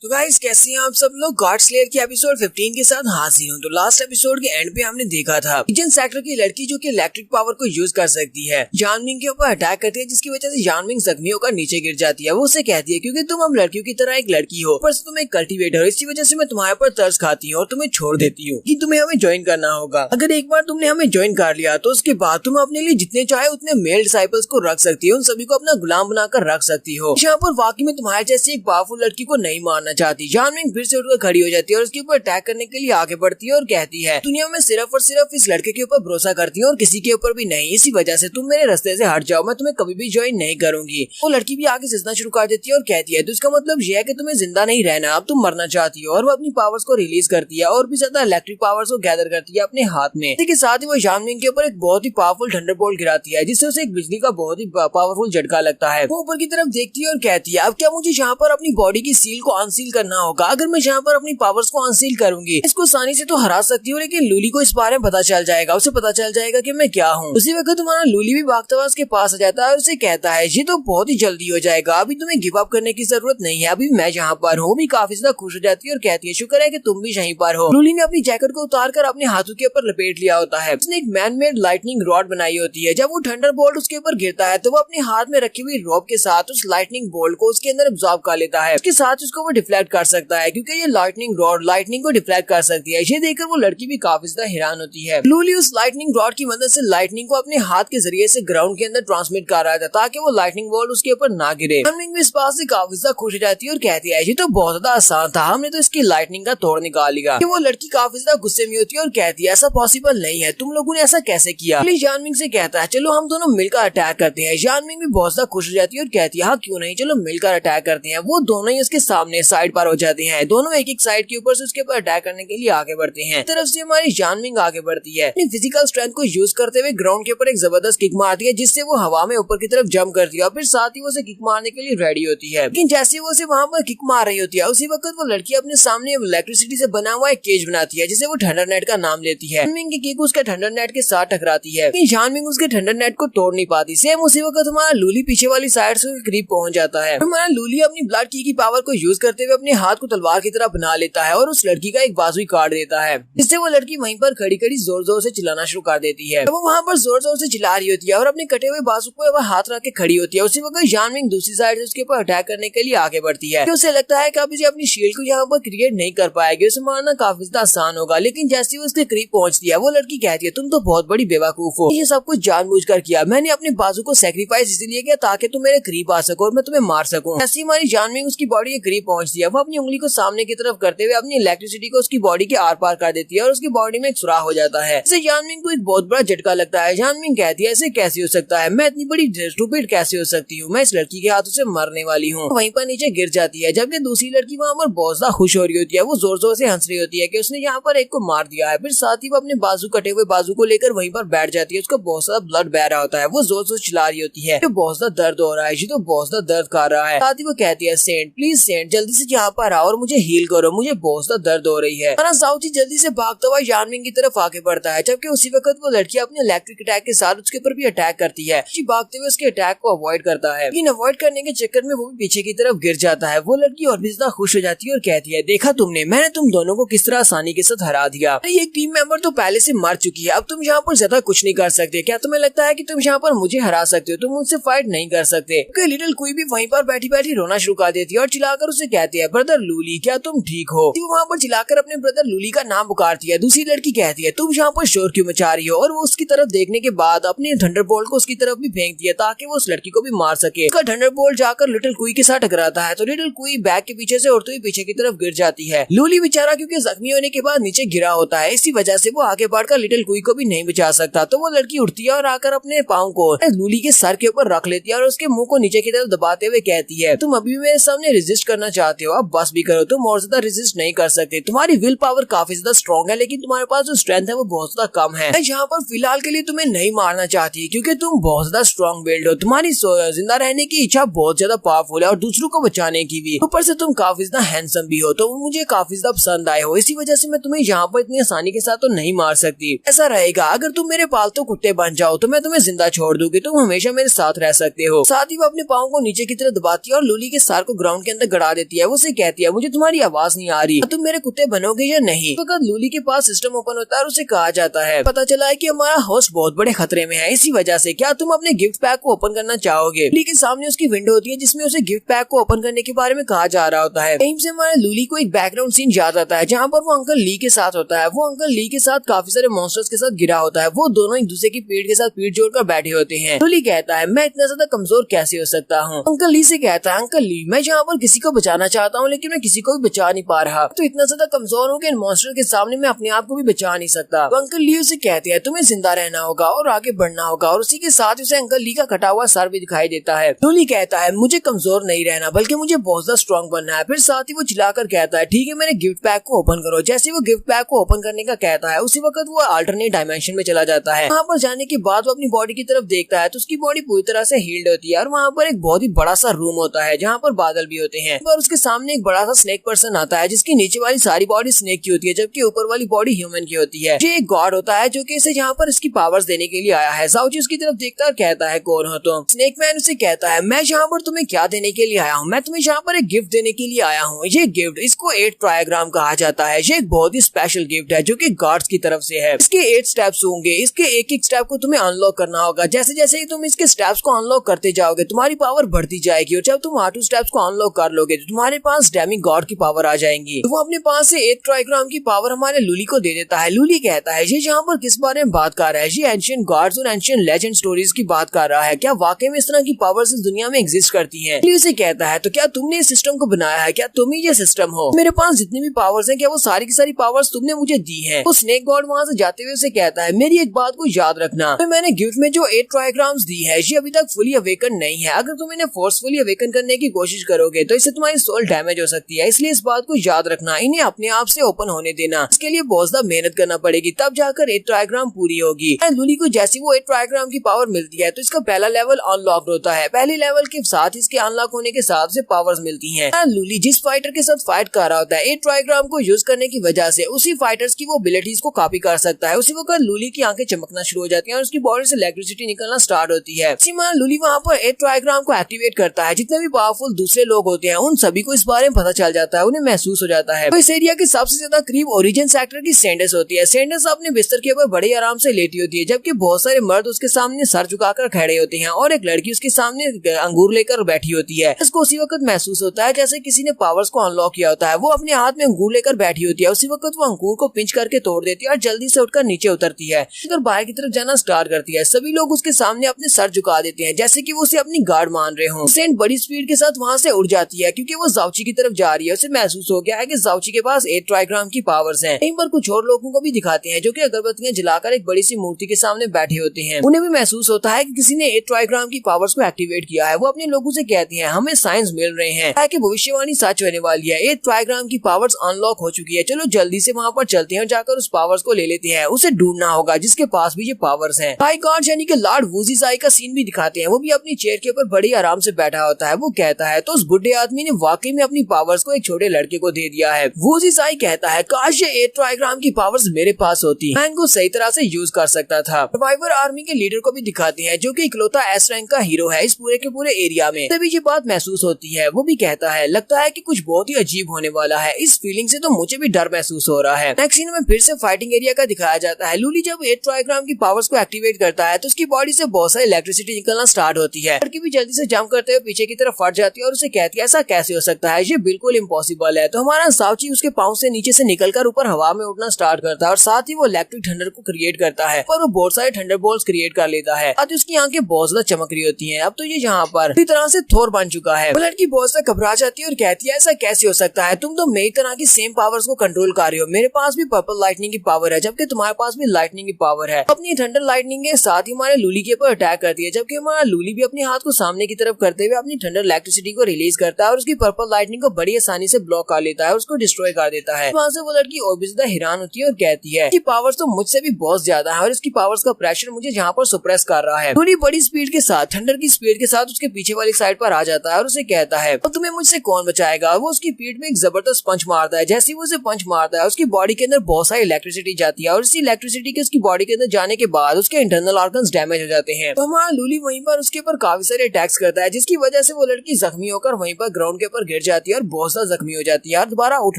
तो गाइस कैसे हैं आप सब लोग। गॉड स्लेयर की एपिसोड 15 के साथ हाजिर हूँ। तो लास्ट एपिसोड के एंड पे हमने देखा था किचन सेक्टर की लड़की जो कि इलेक्ट्रिक पावर को यूज कर सकती है, जानविंग के ऊपर अटैक करती है, जिसकी वजह से जानविंग जख्मी होकर नीचे गिर जाती है। वो उसे कहती है क्योंकि तुम हम लड़कियों की तरह एक लड़की हो, पर तुम एक कल्टीवेटर हो, इसी वजह से मैं तुम्हारे पर तरस खाती हूँ और तुम्हें छोड़ देती हूँ कि तुम्हें हमें ज्वाइन करना होगा। अगर एक बार तुमने हमें ज्वाइन कर लिया तो उसके बाद तुम अपने लिए जितने चाहे उतने मेल डिसाइपल्स को रख सकती हो, उन सभी को अपना गुलाम बनाकर रख सकती हो। यहाँ पर वाकई में तुम्हारे जैसी एक पावरफुल लड़की को नहीं मारना चाहती। जानविंग फिर से उठकर खड़ी हो जाती है और उसके ऊपर अटैक करने के लिए आगे बढ़ती है और कहती है दुनिया में सिर्फ और सिर्फ इस लड़के के ऊपर भरोसा करती हूँ और किसी के ऊपर भी नहीं, इसी वजह से तुम मेरे रास्ते से हट जाओ, मैं तुम्हें कभी भी ज्वाइन नहीं करूंगी। वो लड़की भी आगे हंसना शुरू कर देती है और कहती है तो इसका मतलब यह है कि तुम्हें जिंदा नहीं रहना, अब तुम मरना चाहती हो। और वो अपनी पावर्स को रिलीज करती है और भी ज्यादा इलेक्ट्रिक पावर्स को गैदर करती है अपने हाथ में। इसके साथ ही वो जानविंग के ऊपर एक बहुत ही पावरफुल थंडरबोल्ट गिराती है, जिससे उसे एक बिजली का बहुत ही पावरफुल झटका लगता है। वो ऊपर की तरफ देखती है और कहती है अब क्या मुझे यहाँ पर अपनी बॉडी की सील को अनसील करना होगा? अगर मैं यहाँ पर अपनी पावर्स को अनसील करूंगी इसको आसानी से तो हरा सकती हूँ, लेकिन लूली को इस बारे में पता चल जाएगा, उसे पता चल जाएगा कि मैं क्या हूँ। उसी वक्त तुम्हारा लूली भी भागता हुआ उसके पास आ जाता है और उसे कहता है ये तो बहुत ही जल्दी हो जाएगा, अभी तुम्हें गिव अप करने की जरूरत नहीं है, अभी मैं यहाँ पर हूँ। भी काफी ज्यादा खुश हो जाती है और कहती है शुक्र है कि तुम भी यहीं पर हो। लूली ने अपनी जैकेट को उतार कर अपने हाथों के ऊपर लपेट लिया होता है। उसने एक मैन मेड लाइटनिंग रॉड बनाई होती है। जब वो थंडरबोल्ट उसके ऊपर गिरता है तो वो अपने हाथ में रखी हुई रॉड के साथ उस लाइटनिंग बोल्ट को उसके अंदर एब्जॉर्ब कर लेता है। उसके साथ उसको वो डिफ्लेक्ट कर सकता है क्योंकि ये लाइटनिंग रॉड लाइटनिंग को डिफ्लेक्ट कर सकती है। ये देखकर वो लड़की भी काफी ज्यादा हैरान होती है। लूली उस लाइटनिंग रॉड की मदद से लाइटनिंग को अपने हाथ के जरिए से ग्राउंड के अंदर ट्रांसमिट कर रहा था ताकि वो लाइटनिंग बोल्ट उसके ऊपर ना गिरे। जानविंग भी इस बात से काफी ज्यादा खुश हो जाती है और कहती है ये तो बहुत ज्यादा आसान था, हमने तो इसकी लाइटनिंग का तोड़ निकाल लिया। वो लड़की काफी ज्यादा गुस्से में होती है और कहती है ऐसा पॉसिबल नहीं है, तुम लोगों ने ऐसा कैसे किया? जानविंग से कहता है चलो हम दोनों मिलकर अटैक करते हैं। जानविंग भी बहुत ज्यादा खुश हो जाती है और कहती है हाँ क्यों नहीं, चलो मिलकर अटैक करते हैं। वो दोनों ही उसके सामने साइड पर हो जाते हैं, दोनों एक एक साइड के ऊपर से उसके ऊपर अटैक करने के लिए आगे बढ़ते हैं। तरफ से हमारी जानविंग आगे बढ़ती है, अपनी फिजिकल स्ट्रेंथ को यूज करते हुए ग्राउंड के ऊपर एक जबरदस्त किक मारती है, जिससे वो हवा में ऊपर की तरफ जंप करती है और फिर साथ ही वो उसे किक मारने के लिए रेडी होती है। लेकिन जैसे वो उसे वहाँ पर किक मार रही होती है उसी वक्त वो लड़की अपने सामने इलेक्ट्रिसिटी से बना हुआ एक केज बनाती है, जिसे वो थंडर नेट का नाम लेती है। जानविंग की किक उसके थंडर नेट के साथ टकराती है, लेकिन जानविंग उसके थंडर नेट को तोड़ नहीं पाती। सेम उसी वक्त हमारा लूली पीछे वाली साइड से करीब पहुंच जाता है। हमारा लूली अपनी ब्लड की पावर को यूज करते हुए अपने हाथ को तलवार की तरह बना लेता है और उस लड़की का एक बाजू काट देता है, जिससे वो लड़की वहीं पर खड़ी खड़ी जोर जोर से चिल्लाना शुरू कर देती है। वो वहाँ पर जोर जोर से चिल्ला रही होती है और अपने कटे हुए बाजू को हाथ रख के खड़ी होती है। उसी वक्त जानविंग दूसरी साइड से उसके ऊपर अटैक करने के लिए आगे बढ़ती है। तो उसे लगता है कि अब इसे अपनी शील्ड को यहाँ पर क्रिएट नहीं कर पाएगी, उसे मारना काफी ज्यादा आसान होगा। लेकिन जैसे वो उसके करीब पहुंचती है वो लड़की कहती है तुम तो बहुत बड़ी बेवकूफ हो, ये सब कुछ जानबूझकर किया, मैंने अपने बाजू को सैक्रिफाइस इसलिए किया ताकि तुम मेरे करीब आ सको और मैं तुम्हें मार सकूं। ऐसी हमारी जानविंग उसकी बॉडी के करीब पहुंचती है। वो अपनी उंगली को सामने की तरफ करते हुए अपनी इलेक्ट्रिसिटी को उसकी बॉडी के आर पार कर देती है और उसकी बॉडी में एक सुराख हो जाता है। इससे जानविंग को एक बहुत बड़ा झटका लगता है। जानविंग कहती है ऐसे कैसे हो सकता है, मैं इतनी बड़ी स्टूपिड कैसे हो सकती हूँ, मैं इस लड़की के हाथों से मरने वाली हूँ। वहीं पर नीचे गिर जाती है, जबकि दूसरी लड़की वहाँ पर बहुत ज्यादा खुश हो रही होती है। वो जोर जोर से हंस रही होती है कि उसने यहाँ पर एक को मार दिया है। फिर साथ ही वो अपने बाजू कटे हुए बाजू को लेकर वहीं पर बैठ जाती है। उसका बहुत सारा ब्लड बह रहा होता है। वो जोर जोर चिल्ला रही होती है बहुत ज्यादा दर्द हो रहा है, ये तो बहुत ज्यादा दर्द कर रहा है। साथ ही वो कहती है सेंट प्लीज सेंट जल्दी से यहाँ पर आओ और मुझे हील करो, मुझे बहुत ज्यादा दर्द हो रही है। साउथी जल्दी से भागता हुआ जानविंग की तरफ आगे बढ़ता है, जबकि उसी वक्त वो लड़की अपने इलेक्ट्रिक अटैक के साथ उसके ऊपर भी अटैक करती है। भागते हुए उसके अटैक को अवॉइड करता है, लेकिन अवॉइड करने के चक्कर में वो भी पीछे की तरफ गिर जाता है। वो लड़की और भी ज्यादा खुश हो जाती है और कहती है देखा तुमने, मैंने तुम दोनों को किस तरह आसानी के साथ हरा दिया। ये टीम मेंबर तो पहले से मर चुकी है, अब तुम यहाँ पर ज्यादा कुछ नहीं कर सकते। क्या तुम्हें लगता है कि तुम यहाँ पर मुझे हरा सकते हो? तुम मुझसे फाइट नहीं कर सकते। लिटिल कोई भी वहीं पर बैठी बैठी रोना शुरू कर देती है और चिल्लाकर उसे कहती है ब्रदर लूली क्या तुम ठीक हो? वो वहाँ पर चिल्लाकर अपने ब्रदर लूली का नाम पुकारती है। दूसरी लड़की कहती है तुम यहाँ पर शोर क्यों मचा रही हो? और वो उसकी तरफ देखने के बाद अपने थंडरबोल्ट को उसकी तरफ भी फेंकती है ताकि वो उस लड़की को भी मार सके। उसका थंडरबोल्ट जाकर लिटिल कुई के साथ टकराता है तो लिटिल कुई बैग के पीछे से उड़ते हुए पीछे की तरफ गिर जाती है। लूली बेचारा क्योंकि जख्मी होने के बाद नीचे गिरा होता है, इसी वजह से वो आगे बढ़कर लिटिल कुई को भी नहीं बचा सकता। तो वो लड़की उठती है और आकर अपने पाँव को लूली के सर के ऊपर रख लेती है और उसके मुंह को नीचे की तरफ दबाते हुए कहती है तुम अभी मेरे सामने रेजिस्ट करना चाहते हो, अब बस भी करो, तुम और ज्यादा रेजिस्ट नहीं कर सकते। तुम्हारी विल पावर काफी ज्यादा स्ट्रॉन्ग है, लेकिन तुम्हारे पास जो स्ट्रेंथ है वो बहुत ज्यादा कम है। मैं यहाँ पर फिलहाल के लिए तुम्हें नहीं मारना चाहती क्योंकि तुम बहुत ज्यादा स्ट्रॉन्ग बिल्ड हो, तुम्हारी जिंदा रहने की इच्छा बहुत ज्यादा पावरफुल है और दूसरों को बचाने की भी। ऊपर से तुम काफी ज्यादा हैंडसम भी हो, तो मुझे काफी ज्यादा पसंद आए हो, इसी वजह से मैं तुम्हें यहाँ पर इतनी आसानी के साथ तो नहीं मार सकती। ऐसा रहेगा अगर तुम मेरे पालतू कुत्ते बन जाओ तो मैं तुम्हें जिंदा छोड़ दूंगी, तुम हमेशा मेरे साथ रह सकते हो। साथ ही वो अपने पाँव को नीचे की तरफ दबाती है और लूली के सार को ग्राउंड के अंदर गड़ा देती है। वो उसे कहती है मुझे तुम्हारी आवाज नहीं आ रही, तुम मेरे कुत्ते बनोगे या नहीं। तो लूली के पास सिस्टम ओपन होता है और उसे कहा जाता है पता चला है कि हमारा होस्ट बहुत बड़े खतरे में है, इसी वजह से क्या तुम अपने गिफ्ट पैक को ओपन करना चाहोगे। लूली के सामने उसकी विंडो होती है जिसमें उसे गिफ्ट पैक को ओपन करने के बारे में कहा जा रहा होता है। यहीं से हमारे लूली को एक बैकग्राउंड सीन याद आता है जहाँ पर वो अंकल ली के साथ होता है। वो अंकल ली के साथ काफी सारे मॉन्स्टर्स के साथ गिरा होता है। वो दोनों एक दूसरे की पीठ के साथ पीठ जोड़कर बैठे होते हैं। लूली कहता है मैं इतना ज्यादा कमजोर कैसे हो सकता हूँ। अंकल ली से कहता है अंकल ली मैं जहाँ पर किसी को बचाना चाहता हूँ लेकिन मैं किसी को भी बचा नहीं पा रहा, तो इतना ज्यादा कमजोर हूँ कि इन मॉन्स्टर के सामने मैं अपने आप को भी बचा नहीं सकता। तो अंकल ली उसे कहते हैं तुम्हें जिंदा रहना होगा और आगे बढ़ना होगा, और उसी के साथ उसे अंकल ली का कटा हुआ सर भी दिखाई देता है। लूली कहता है मुझे कमजोर नहीं रहना बल्कि मुझे बहुत ज्यादा स्ट्रॉन्ग बनना है। फिर साथ ही वो चिल्लाकर कहता है ठीक है मेरे गिफ्ट पैक को ओपन करो। जैसे वो गिफ्ट पैक को ओपन करने का कहता है उसी वक्त वो अल्टरनेट डायमेंशन में चला जाता है। वहाँ पर जाने के बाद वो अपनी बॉडी की तरफ देखता है तो उसकी बॉडी पूरी तरह से हील्ड होती है और वहाँ पर एक बहुत ही बड़ा सा रूम होता है जहाँ पर बादल भी होते हैं। और उसके सामने एक बड़ा सा स्नेक पर्सन आता है जिसकी नीचे वाली सारी बॉडी स्नेक की होती है जबकि ऊपर वाली बॉडी ह्यूमन की होती है। ये एक गॉड होता है जो कि इसे यहाँ पर इसकी पावर्स देने के लिए आया है। साउची उसकी तरफ देखता है कहता है कौन हो तुम। स्नेक मैन उसे कहता है मैं यहाँ पर तुम्हें क्या देने के लिए आया हूँ, मैं तुम्हें यहाँ पर एक गिफ्ट देने के लिए आया हूँ। ये गिफ्ट इसको 8 ट्रायग्राम कहा जाता है। ये एक बहुत ही स्पेशल गिफ्ट है जो कि गॉड्स की तरफ से है। इसके 8 स्टेप्स होंगे, इसके एक एक स्टेप को तुम्हें अनलॉक करना होगा। जैसे जैसे ही तुम इसके स्टेप्स को अनलॉक करते जाओगे तुम्हारी पावर बढ़ती जाएगी और जब तुम 8 स्टेप्स को अनलॉक कर लोगे तो तुम्हारे पास डेमी गॉड की पावर आ जाएंगी। तो वो अपने पास से 8 ट्रायग्राम की पावर हमारे लूली को दे देता है। लूली कहता है ये यहाँ पर किस बारे में बात कर रहा है, ये एंशिएंट गॉड्स और एंशिएंट लेजेंड स्टोरीज की बात कर रहा है, क्या वाकई में इस तरह की पावर्स इस दुनिया में एग्जिस्ट करती हैं। लूली से कहता है तो क्या तुमने इस सिस्टम को बनाया है, क्या तुम ही ये सिस्टम हो, मेरे पास जितनी भी पावर्स हैं क्या वो सारी की सारी पावर्स तुमने मुझे दी हैं। तो स्नेक गॉड वहाँ से जाते हुए उसे कहता है मेरी एक बात को याद रखना, मैंने गिफ्ट में जो 8 ट्रायग्राम्स दी है ये अभी तक फुली अवेकन नहीं है। अगर तुम इन्हें फोर्सफुली अवेकन करने की कोशिश करोगे तो इससे तुम्हारी सोल डैमेज हो सकती है, इसलिए इस बात को याद रखना, इन्हें अपने आप से ओपन होने देना। इसके लिए बहुत ज्यादा मेहनत करना पड़ेगी तब जाकर 8 ट्रायग्राम पूरी होगी। लूली को जैसी वो 8 ट्रायग्राम की पावर मिलती है तो इसका पहला लेवल अनलॉक होता है। पहले लेवल के साथ इसके अनलॉक होने के साथ से पावर्स मिलती हैं। लूली जिस फाइटर के साथ फाइट कर रहा होता है 8 ट्रायग्राम को यूज करने की वजह से उसी फाइटर्स की वो एबिलिटीज को कॉपी कर सकता है। उसी वक्त लूली की आंखें चमकना शुरू हो जाती हैं और उसकी बॉडी से इलेक्ट्रिसिटी निकलना स्टार्ट होती है। लूली वहाँ पर 8 ट्रायग्राम को एक्टिवेट करता है। जितने भी पावरफुल दूसरे लोग होते हैं उन सभी को इस बारे में पता चल जाता है, उन्हें महसूस हो जाता है। तो इस एरिया के सबसे ज्यादा करीब ओरिजिन सेक्टर की सैंडर्स होती है। सैंडर्स अपने बिस्तर के ऊपर बड़े आराम से लेटी होती है जबकि बहुत सारे मर्द उसके सामने सर झुकाकर खड़े होते हैं और एक लड़की उसके सामने अंगूर लेकर बैठी होती है। इसको उसी वक्त महसूस होता है जैसे किसी ने पावर्स को अनलॉक किया होता है। वो अपने हाथ में अंगूर लेकर बैठी होती है। उसी वक्त वो अंगूर को पिंच करके तोड़ देती है और जल्दी से उठकर नीचे उतरती है और बाहर की तरफ जाना स्टार्ट करती है। सभी लोग उसके सामने अपने सर झुका देते हैं जैसे कि वो उसे अपनी गार्ड मान रहे हो। सेंट बड़ी स्पीड के साथ वहाँ से उड़ जाती है क्योंकि वो जाउची की तरफ जा रही है। उसे महसूस हो गया है कि जाउची के पास 8 ट्रायग्राम की पावर्स हैं। इन पर कुछ और लोगों को भी दिखाते हैं जो कि अगरबत्तियां जलाकर एक बड़ी सी मूर्ति के सामने बैठे होते हैं। उन्हें भी महसूस होता है कि किसी ने 8 ट्रायग्राम की पावर्स को एक्टिवेट किया है। वो अपने लोगों से कहती हैं हमें साइंस मिल रहे हैं कि भविष्यवाणी सच होने वाली है। 8 ट्रायग्राम की पावर्स अनलॉक हो चुकी है, चलो जल्दी से वहाँ पर चलते हैं और जाकर उस पावर्स को ले लेते हैं। उसे ढूंढना होगा जिसके पास भी ये पावर्स हैं। हाई गॉड यानी कि लॉर्ड वूजी साई का सीन भी दिखाते हैं। वो भी अपनी चेयर के ऊपर बड़ी आराम से बैठा होता है। वो कहता है तो उस बुढ़े आदमी ने वाकई में अपनी पावर्स को एक छोटे लड़के को दे दिया है। वूजी साई कहता है काश ये 8 ट्रायग्राम की पावर्स मेरे पास होती, मैं इनको सही तरह से यूज कर सकता था। सर्वाइवर आर्मी के लीडर को भी दिखाते हैं जो कि इकलौता एस रैंक का हीरो है इस पूरे के पूरे एरिया में। तभी ये बात महसूस होती है। वो भी कहता है लगता है कि कुछ बहुत ही अजीब होने वाला है, इस फीलिंग से तो मुझे भी डर महसूस हो रहा है। नेक्स्ट सीन में फिर से फाइटिंग एरिया का दिखाया जाता है। लूली जब 8 ट्रायग्राम की पावर्स को एक्टिवेट करता है तो उसकी बॉडी से बहुत सारी इलेक्ट्रिसिटी निकलना स्टार्ट होती है। लड़की भी जल्दी से जंप करते हुए पीछे की तरफ फट जाती है और उसे कहती है ऐसा कैसे हो सकता है, ये बिल्कुल इम्पॉसिबल है। तो हमारा साउची उसके पाँव से नीचे से निकलकर ऊपर हवा में उड़ना स्टार्ट करता है और साथ ही वो इलेक्ट्रिक थंडर को क्रिएट करता है और वो बहुत सारे थंडर बोल्ट्स क्रिएट कर लेता है। अब उसकी आंखें बहुत ज्यादा चमक रही होती हैं। अब तो ये यहाँ पर पूरी तरह से थोर बन चुका है। वो लड़की बहुत ज्यादा घबरा जाती है और कहती है ऐसा कैसे हो सकता है, तुम तो मेरी तरह की सेम पावर्स को कंट्रोल कर रहे हो। मेरे पास भी पर्पल लाइटनिंग की पावर है जबकि तुम्हारे पास भी लाइटनिंग की पावर है। अपनी थंडर लाइटनिंग के साथ ही हमारे लूली के ऊपर अटैक करती है जबकि हमारा लूली भी अपने हाथ को सामने की तरफ करते हुए अपनी थंडर इलेक्ट्रिसिटी को रिलीज करता है और उसकी पर्पल लाइटनिंग को बड़ी आसानी से ब्लॉक कर लेता है और उसको डिस्ट्रॉय कर देता है। वहाँ से वो लड़की और भी ज्यादा हैरान होती है और कहती है कि पावर्स तो मुझसे भी बहुत ज्यादा है और इसकी पावर्स का प्रेशर मुझे यहाँ पर सुप्रेस कर रहा है। लूली बड़ी स्पीड के साथ थंडर की स्पीड के साथ उसके पीछे वाली साइड पर आ जाता है और उसे कहता है अब तुम्हें मुझसे कौन बचाएगा। वो उसकी पीठ में एक जबरदस्त पंच मारता है। जैसे ही वो उसे पंच मारता है उसकी बॉडी के अंदर बहुत सारी इलेक्ट्रिसिटी जाती है और इसी इलेक्ट्रिसिटी के उसकी बॉडी के अंदर जाने के बाद उसके इंटरनल ऑर्गन्स डैमेज हो जाते हैं। तो हमारा लूली वहीं पर उसके ऊपर काफी सारे अटैक्स करता है जिसकी वजह से वो लड़की जख्मी होकर वहीं पर ग्राउंड के ऊपर गिर गिर जाती है और बहुत ज्यादा जख्मी हो जाती है और दोबारा उठ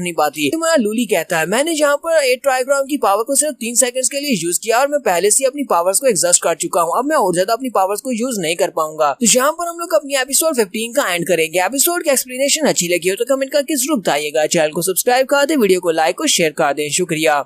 नहीं पाती। तो हमारा लूली कहता है मैंने जहाँ पर 8 ट्राइग्राम की पावर को सिर्फ 3 सेकंड्स के लिए यूज किया और मैं पहले से अपनी पावर्स को एग्जॉस्ट कर चुका हूँ, अब मैं और ज्यादा अपनी पावर्स को यूज नहीं कर पाऊंगा। तो यहाँ पर हम लोग अपनी एपिसोड 15 का एंड करेंगे। एपिसोड की एक्सप्लेनेशन अच्छी लगी हो तो कमेंट करके जरूर बताइएगा। चैनल को सब्सक्राइब कर दे, वीडियो को लाइक और शेयर कर दें। शुक्रिया।